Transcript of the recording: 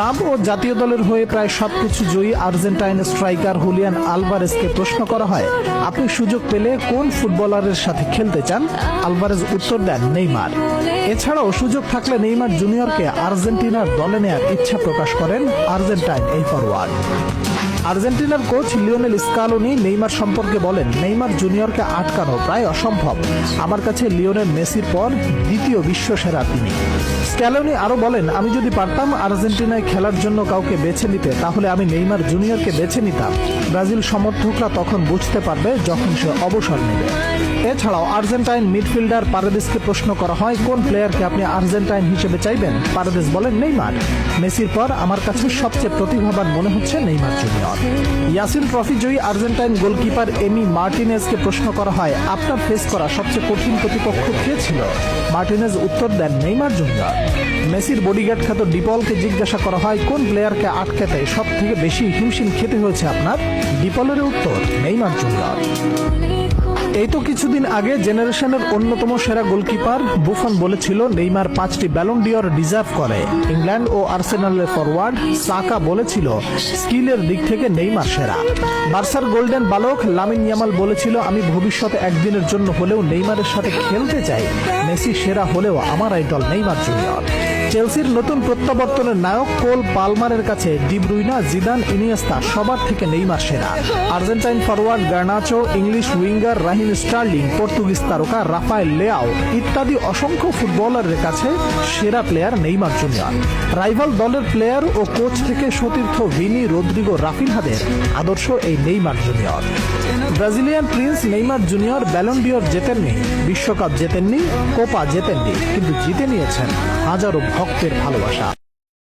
Club ও জাতীয় দলের হয়ে প্রায় সবকিছু জয়ী আর্জেন্টাইন স্ট্রাইকার হুলিয়ান আলভারেজকে প্রশ্ন করা হয়, আপনি সুযোগ পেলে কোন ফুটবলারের সাথে খেলতে চান? আলভারেজ উত্তর দেন, নেইমার। এছাড়াও সুযোগ থাকলে নেইমার জুনিয়রকে আর্জেন্টিনার দলে নেয়ার ইচ্ছা প্রকাশ করেন আর্জেন্টাইন এই ফরোয়ার্ড। আর্জেন্টিনার কোচ লিওনেল স্কালোনি নেইমার সম্পর্কে বলেন, নেইমার জুনিয়রকে আটকানো প্রায় অসম্ভব। আমার কাছে লিওনেল মেসির পর দ্বিতীয় বিশ্বসেরা তিনি। স্ক্যালোনি আরো বলেন, আমি যদি পারতাম আর্জেন্টিনায় খেলার জন্য কাউকে বেছে নিতে, তাহলে আমি নেইমার জুনিয়রকে বেছে নিতাম। ব্রাজিল সমর্থকরা তখন বুঝতে পারবে যখন সে অবসর নেবে। এছাড়াও আর্জেন্টাইন মিডফিল্ডার পারেদেসকে প্রশ্ন করা হয়, কোন প্লেয়ারকে আপনি আর্জেন্টাইন হিসেবে চাইবেন? পারেদেস বলেন, নেইমার। মেসির পর আমার কাছে সবচেয়ে প্রতিভাবান মনে হচ্ছে নেইমার জুনিয়র। ইয়াসিন ট্রফি জয়ী আর্জেন্টাইন গোলকিপার এমি মার্টিনেজকে প্রশ্ন করা হয়, আপনার ফেস করা সবচেয়ে কঠিন প্রতিপক্ষ কে ছিল? মার্টিনেজ উত্তর দেন, নেইমার জুনিয়র। মেসির বডিগার্ড খ্যাত ডিপলকে জিজ্ঞাসা করা হয়, কোন প্লেয়ারকে আটকাতে সব থেকে বেশি হিমশিম খেতে হয়েছে আপনার? ডিপলের উত্তর, নেইমার জুনিয়র। এই তো কিছুদিন আগে জেনারেশনের অন্যতম সেরা গোলকিপার বুফন বলেছিল নেইমার 5টি ব্যালন ডি'অর ডিজার্ভ করে। ইংল্যান্ড ও আর্সেনালের ফরওয়ার্ড সাকা বলেছিল স্কিলের দিক থেকে নেইমার সেরা। বার্সার গোল্ডেন বালক লামিন ইয়ামাল বলেছিল, আমি ভবিষ্যতে একদিনের জন্য হলেও নেইমারের সাথে খেলতে চাই। মেসি সেরা হলেও আমার আইডল নেইমার জুনিয়র। চেলসির নতুন প্রত্যাবর্তনের নায়ক কোল পালমারের কাছে ডি ব্রুইনা, জিদান, ইনিয়েস্তা সবার থেকে নেইমার সেরা। Argentine forward Garnacho, English winger Raheem Sterling, Portuguese তারকা রাফায়েল লেয়াও ইত্যাদি অসংখ্য ফুটবলারের কাছে সেরা প্লেয়ার নেইমার জুনিয়র। রাইভাল দলের প্লেয়ার ও কোচ থেকে সতীর্থ ভিনি, রদ্রিগো, রাফিনহাদের আদর্শ এই Neymar junior. Brazilian prince Neymar junior Ballon d'Or জেতেননি, বিশ্বকাপ জেতেননি, কোপা জেতেননি, কিন্তু জিতে নিয়েছেন হাজারো ভক্তের ভালোবাসা।